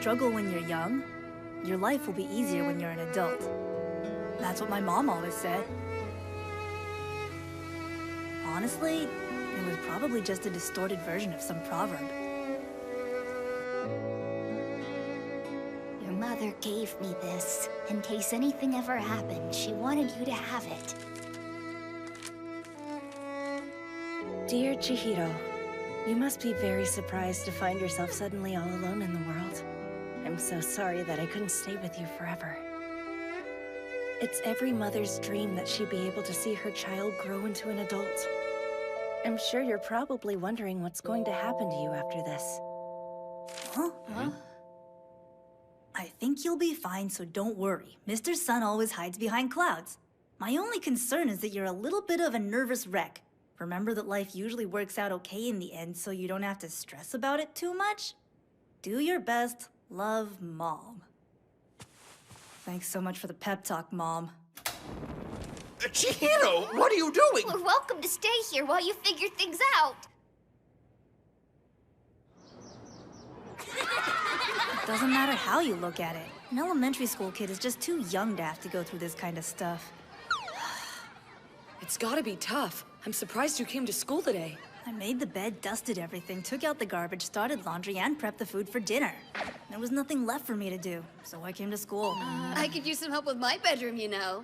struggle when you're young, your life will be easier when you're an adult. That's what my mom always said. Honestly, it was probably just a distorted version of some proverb. Your mother gave me this. In case anything ever happened, she wanted you to have it. Dear Chihiro, you must be very surprised to find yourself suddenly all alone in the world. I'm so sorry that I couldn't stay with you forever. It's every mother's dream that she be able to see her child grow into an adult. I'm sure you're probably wondering what's going to happen to you after this. Huh? I think you'll be fine, so don't worry. Mr. Sun always hides behind clouds. My only concern is that you're a little bit of a nervous wreck. Remember that life usually works out okay in the end, so you don't have to stress about it too much? Do your best. Love, Mom. Thanks so much for the pep talk, Mom. Chihiro, what are you doing? We're welcome to stay here while you figure things out. It doesn't matter how you look at it. An elementary school kid is just too young to have to go through this kind of stuff. It's gotta be tough. I'm surprised you came to school today. I made the bed, dusted everything, took out the garbage, started laundry, and prepped the food for dinner. There was nothing left for me to do, so I came to school. I could use some help with my bedroom, you know.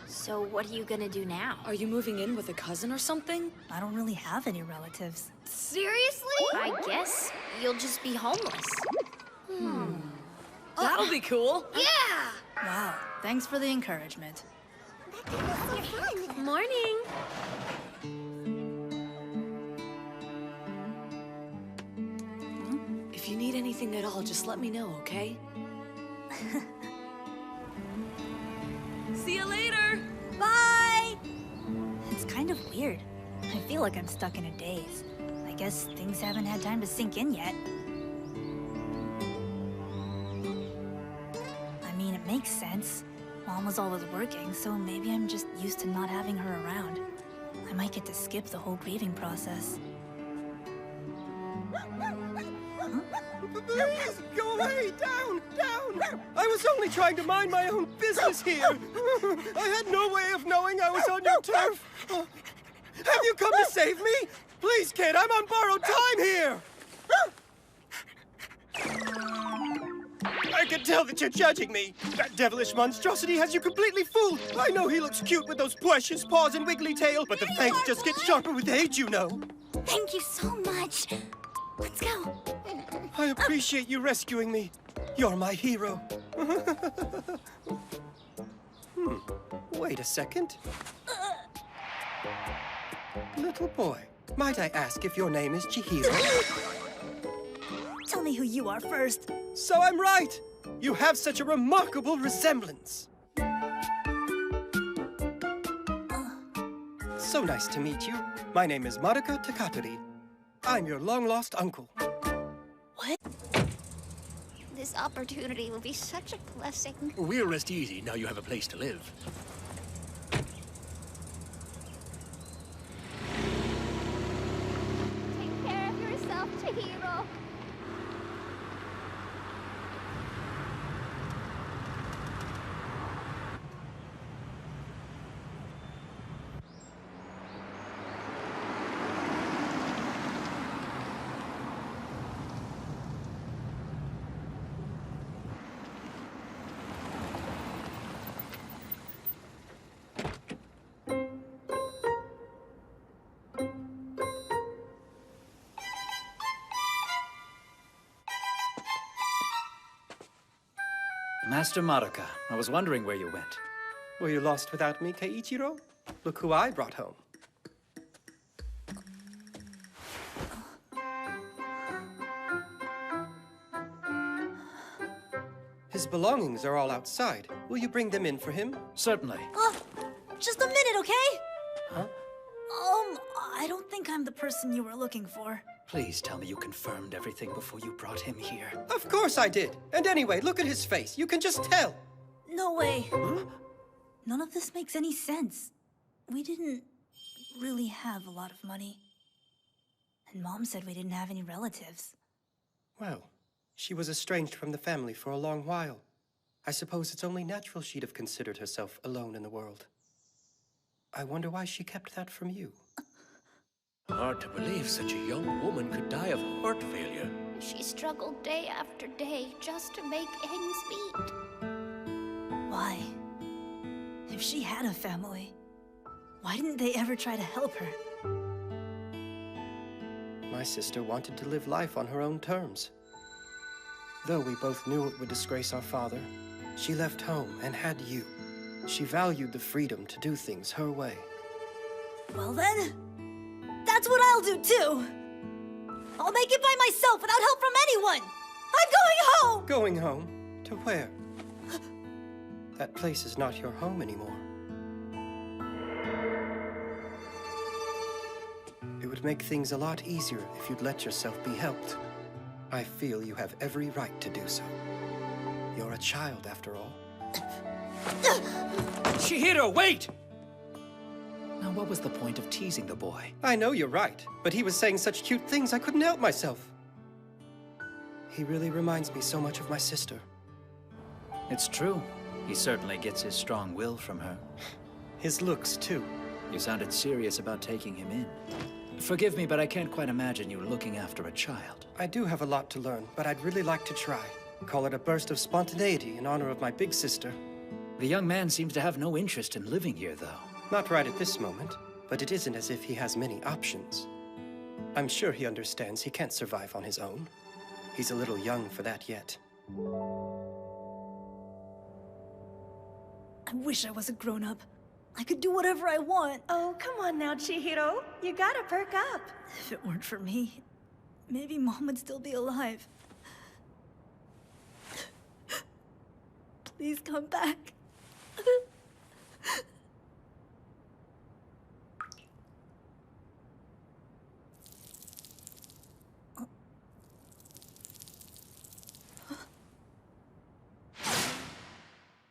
So what are you gonna do now? Are you moving in with a cousin or something? I don't really have any relatives. Seriously? I guess you'll just be homeless. That'll be cool. Yeah! Wow, thanks for the encouragement. Morning. If you need anything at all, just let me know, okay? See you later! Bye! It's kind of weird. I feel like I'm stuck in a daze. I guess things haven't had time to sink in yet. I mean, it makes sense. Mom was always working, so maybe I'm just used to not having her around. I might get to skip the whole grieving process. Please, go away! Down! Down! I was only trying to mind my own business here! I had no way of knowing I was on your turf! Have you come to save me? Please, kid, I'm on borrowed time here! I can tell that you're judging me. That devilish monstrosity has you completely fooled. I know he looks cute with those precious paws and wiggly tail, but the fangs just get sharper with age, you know. Thank you so much. Let's go. I appreciate you rescuing me. You're my hero. Wait a second. Little boy, might I ask if your name is Chihiro? Tell me who you are first. So I'm right! You have such a remarkable resemblance. So nice to meet you. My name is Maruka Takatori. I'm your long-lost uncle. What? This opportunity will be such a blessing. We'll rest easy now you have a place to live. Take care of yourself, Chihiro. Master Maruka, I was wondering where you went. Were you lost without me, Keiichiro? Look who I brought home. His belongings are all outside. Will you bring them in for him? Certainly. Just a minute, okay? Huh? I don't think I'm the person you were looking for. Please tell me you confirmed everything before you brought him here. Of course I did. And anyway, look at his face. You can just tell. No way. Huh? None of this makes any sense. We didn't really have a lot of money. And Mom said we didn't have any relatives. Well, She was estranged from the family for a long while. I suppose it's only natural she'd have considered herself alone in the world. I wonder why she kept that from you. Hard to believe such a young woman could die of heart failure. She struggled day after day just to make ends meet. Why? If she had a family, why didn't they ever try to help her? My sister wanted to live life on her own terms. Though we both knew it would disgrace our father, she left home and had you. She valued the freedom to do things her way. Well then, that's what I'll do too. I'll make it by myself without help from anyone. I'm going home! Going home? To where? That place is not your home anymore. It would make things a lot easier if you'd let yourself be helped. I feel you have every right to do so. You're a child, after all. Chihiro, wait! Now, what was the point of teasing the boy? I know you're right, but he was saying such cute things I couldn't help myself. He really reminds me so much of my sister. It's true. He certainly gets his strong will from her. His looks, too. You sounded serious about taking him in. Forgive me, but I can't quite imagine you looking after a child. I do have a lot to learn, but I'd really like to try. Call it a burst of spontaneity in honor of my big sister. The young man seems to have no interest in living here, though. Not right at this moment, but it isn't as if he has many options. I'm sure he understands he can't survive on his own. He's a little young for that yet. I wish I was a grown-up. I could do whatever I want. Oh, come on now, Chihiro. You gotta perk up. If it weren't for me, maybe Mom would still be alive. Please come back.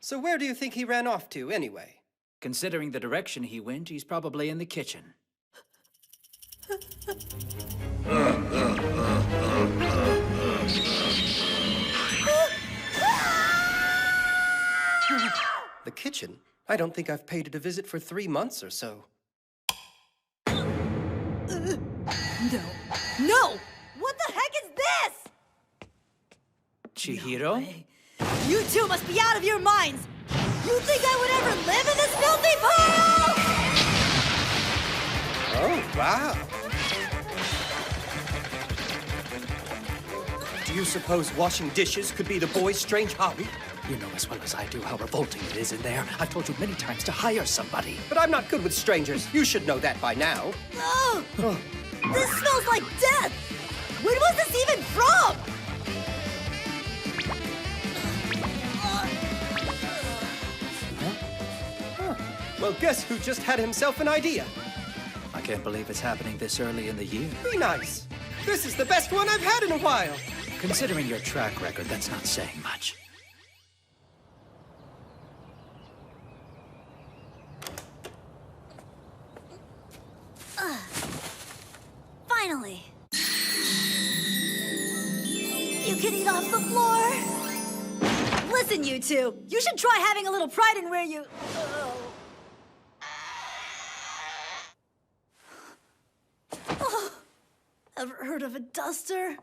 So where do you think he ran off to, anyway? Considering the direction he went, he's probably in the kitchen. The kitchen? I don't think I've paid it a visit for 3 months or so. No. No! What the heck is this? Chihiro? No way. You two must be out of your minds! You think I would ever live in this filthy pool?! Oh, wow. Do you suppose washing dishes could be the boy's strange hobby? You know as well as I do how revolting it is in there. I've told you many times to hire somebody. But I'm not good with strangers. You should know that by now. Oh, this smells like death! When was this even from? Well, guess who just had himself an idea? I can't believe it's happening this early in the year. Be nice. This is the best one I've had in a while. Considering your track record, that's not saying much. Finally. You can eat off the floor. Listen, you two. You should try having a little pride in where you... Ever heard of a duster?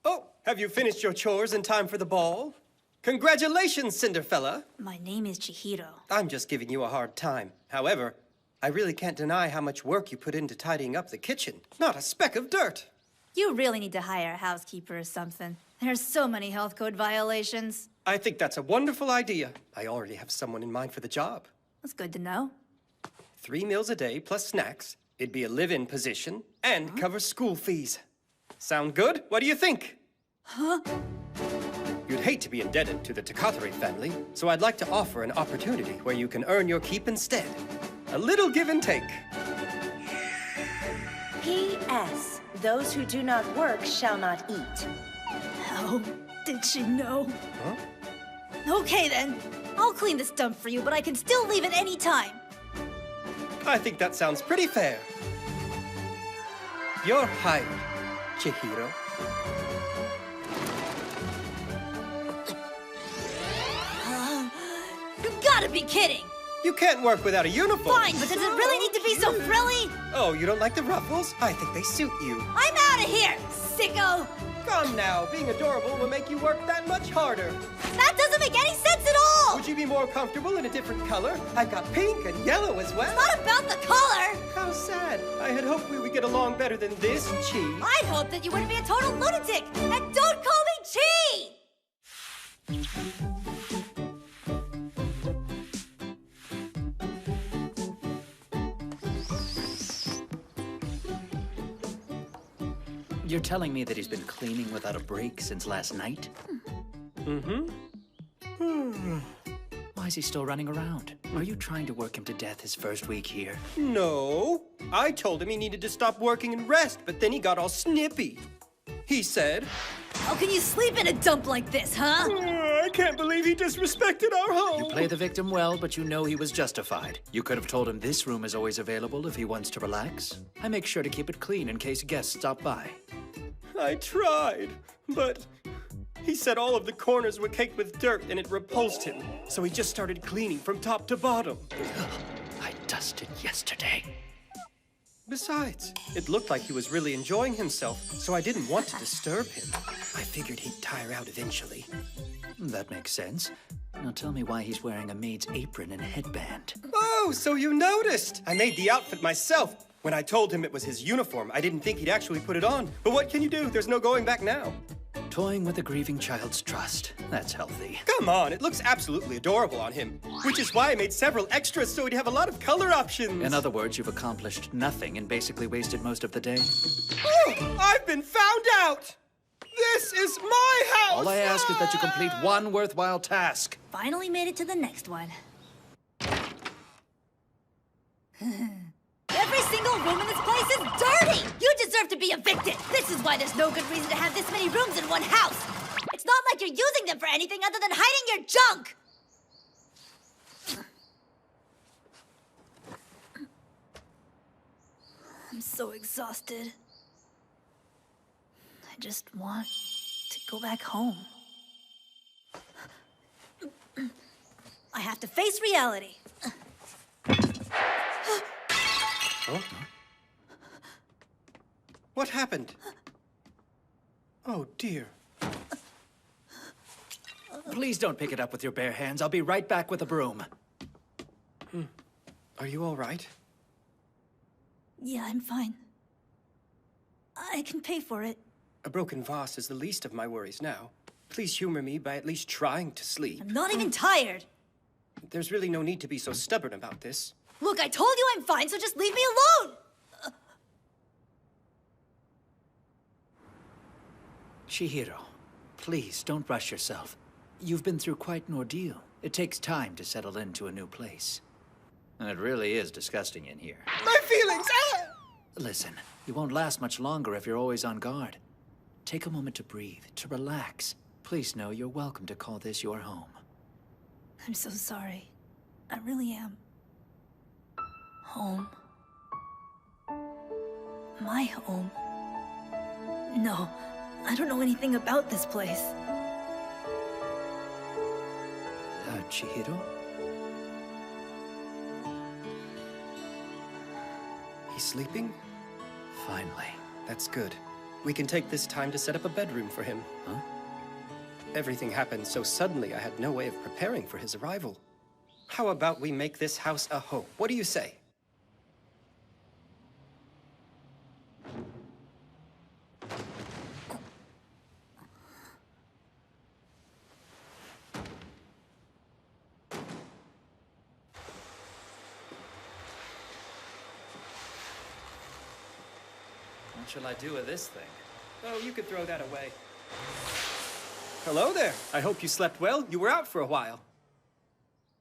Oh, have you finished your chores in time for the ball? Congratulations, Cinderfella. My name is Chihiro. I'm just giving you a hard time. However, I really can't deny how much work you put into tidying up the kitchen. Not a speck of dirt. You really need to hire a housekeeper or something. There's so many health code violations. I think that's a wonderful idea. I already have someone in mind for the job. That's good to know. 3 meals a day plus snacks. It'd be a live-in position and cover school fees. Sound good? What do you think? Huh? You'd hate to be indebted to the Takatari family, so I'd like to offer an opportunity where you can earn your keep instead. A little give and take. P.S. Those who do not work shall not eat. How did she know? Huh? Okay then. I'll clean this dump for you, but I can still leave at any time. I think that sounds pretty fair. You're hired, Chihiro. gotta be kidding! You can't work without a uniform. Fine, but does it really need to be so frilly? Oh, you don't like the ruffles? I think they suit you. I'm out of here, sicko! Come now, being adorable will make you work that much harder. That doesn't make any sense at all! Would you be more comfortable in a different color? I've got pink and yellow as well. It's not about the color! How sad. I had hoped we would get along better than this, Chi. I'd hoped that you wouldn't be a total lunatic! And don't call me Chi! You're telling me that he's been cleaning without a break since last night? Why is he still running around? Are you trying to work him to death his first week here? No. I told him he needed to stop working and rest, but then he got all snippy. He said, How can you sleep in a dump like this, huh? I can't believe he disrespected our home. You play the victim well, but you know he was justified. You could have told him this room is always available if he wants to relax. I make sure to keep it clean in case guests stop by. I tried, but he said all of the corners were caked with dirt and it repulsed him. So he just started cleaning from top to bottom. I dusted yesterday. Besides, it looked like he was really enjoying himself, so I didn't want to disturb him. I figured he'd tire out eventually. That makes sense. Now tell me why he's wearing a maid's apron and headband. Oh, so you noticed! I made the outfit myself. When I told him it was his uniform, I didn't think he'd actually put it on. But what can you do? There's no going back now. Toying with a grieving child's trust. That's healthy. Come on, it looks absolutely adorable on him. Which is why I made several extras so he'd have a lot of color options. In other words, you've accomplished nothing and basically wasted most of the day. Oh, I've been found out! This is my house! All I ask is that you complete one worthwhile task. Finally made it to the next one. Every single room in this place is dirty! You deserve to be evicted! This is why there's no good reason to have this many rooms in one house! It's not like you're using them for anything other than hiding your junk! I'm so exhausted. I just want to go back home. I have to face reality. Huh? What happened? Oh, dear. Please don't pick it up with your bare hands. I'll be right back with a broom. Are you all right? Yeah, I'm fine. I can pay for it. A broken vase is the least of my worries now. Please humor me by at least trying to sleep. I'm not even tired. There's really no need to be so stubborn about this. Look, I told you I'm fine, so just leave me alone! Chihiro, please don't rush yourself. You've been through quite an ordeal. It takes time to settle into a new place. And it really is disgusting in here. My feelings! Ah! Listen, you won't last much longer if you're always on guard. Take a moment to breathe, to relax. Please know you're welcome to call this your home. I'm so sorry. I really am. Home. My home. No, I don't know anything about this place. Chihiro? He's sleeping? Finally. That's good. We can take this time to set up a bedroom for him. Huh? Everything happened so suddenly I had no way of preparing for his arrival. How about we make this house a home? What do you say? What shall I do with this thing? Oh, you could throw that away. Hello there. I hope you slept well. You were out for a while.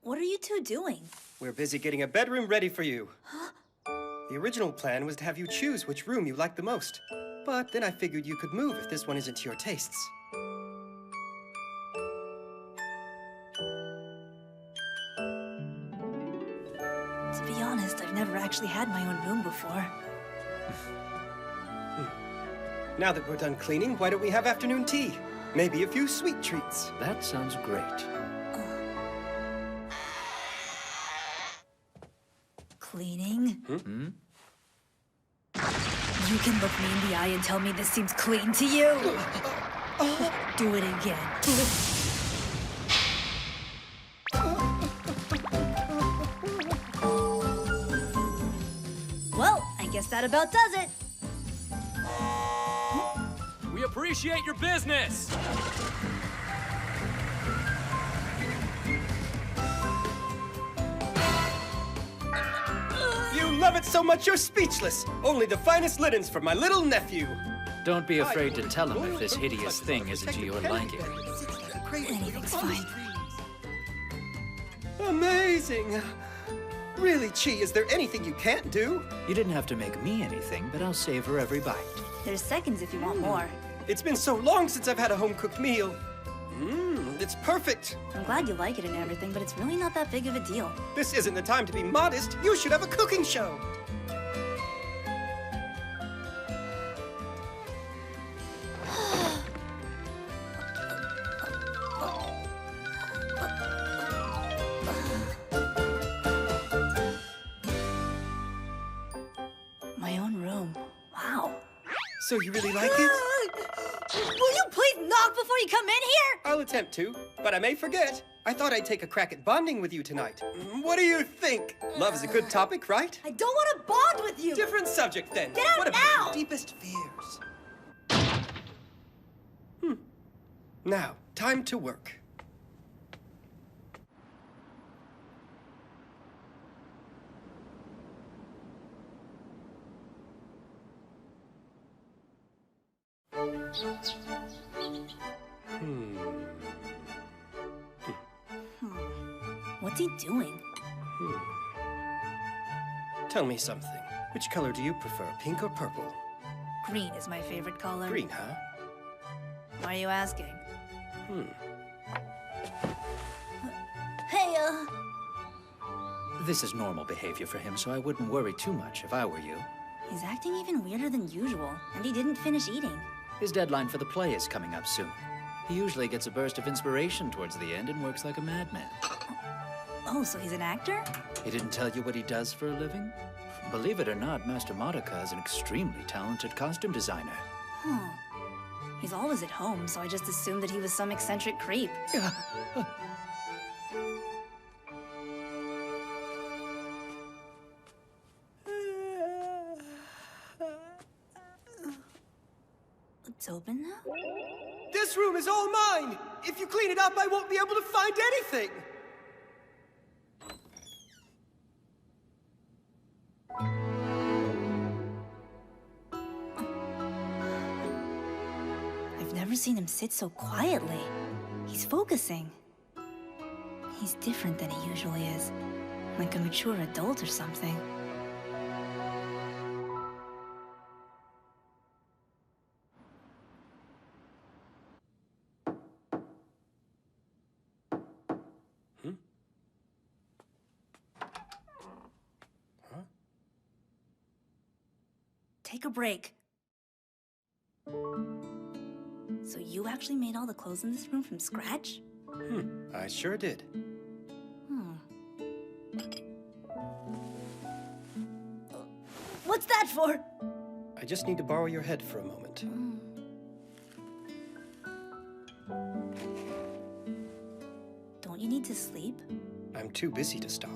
What are you two doing? We're busy getting a bedroom ready for you. The original plan was to have you choose which room you liked the most. But then I figured you could move if this one isn't to your tastes. To be honest, I've never actually had my own room before. Now that we're done cleaning, why don't we have afternoon tea? Maybe a few sweet treats. That sounds great. cleaning? You can look me in the eye and tell me this seems clean to you? Do it again. Well, I guess that about does it. We appreciate your business! You love it so much you're speechless. Only the finest linens for my little nephew. Don't be afraid to tell him if this hideous thing isn't to your liking. Anything's fine. Amazing. Really, Chi, is there anything you can't do? You didn't have to make me anything, but I'll savor every bite. There's seconds if you want more. It's been so long since I've had a home-cooked meal. It's perfect. I'm glad you like it and everything, but it's really not that big of a deal. This isn't the time to be modest. You should have a cooking show. My own room. Wow. So you really like it? Will you please knock before you come in here? I'll attempt to, but I may forget. I thought I'd take a crack at bonding with you tonight. What do you think? Love is a good topic, right? I don't want to bond with you. Different subject then. Get out what about now! your deepest fears? Now, time to work. What's he doing? Tell me something. Which color do you prefer, pink or purple? Green is my favorite color. Green, huh? Why are you asking? Hey, This is normal behavior for him, so I wouldn't worry too much if I were you. He's acting even weirder than usual, and he didn't finish eating. His deadline for the play is coming up soon. He usually gets a burst of inspiration towards the end and works like a madman. Oh, so he's an actor? He didn't tell you what he does for a living? Believe it or not, Master Madoka is an extremely talented costume designer. Huh. He's always at home, so I just assumed that he was some eccentric creep. It's open now? This room is all mine! If you clean it up, I won't be able to find anything! I've never seen him sit so quietly. He's focusing. He's different than he usually is. Like a mature adult or something. Take a break. So you actually made all the clothes in this room from scratch? I sure did. What's that for? I just need to borrow your head for a moment. Don't you need to sleep? I'm too busy to stop.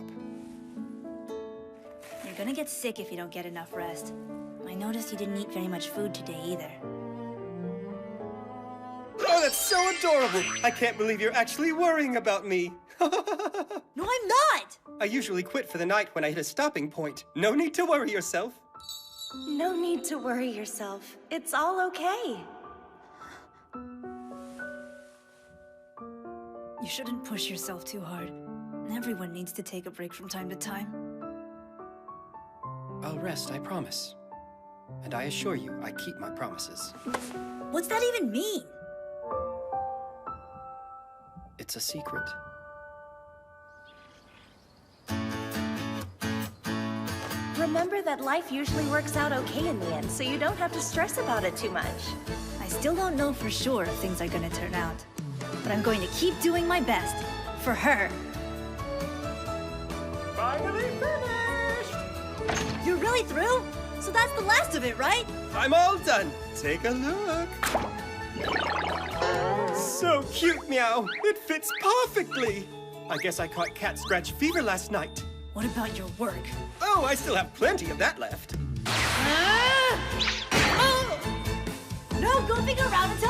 You're gonna get sick if you don't get enough rest. I noticed you didn't eat very much food today either. Oh, that's so adorable! I can't believe you're actually worrying about me. No, I'm not! I usually quit for the night when I hit a stopping point. No need to worry yourself. No need to worry yourself. It's all okay. You shouldn't push yourself too hard. Everyone needs to take a break from time to time. I'll rest, I promise. And I assure you, I keep my promises. What's that even mean? It's a secret. Remember that life usually works out okay in the end, so you don't have to stress about it too much. I still don't know for sure if things are gonna turn out. But I'm going to keep doing my best. For her. Finally finished! You're really through? So that's the last of it, right? I'm all done. Take a look. So cute, Meow. It fits perfectly. I guess I caught cat scratch fever last night. What about your work? Oh, I still have plenty of that left. No, go figure around until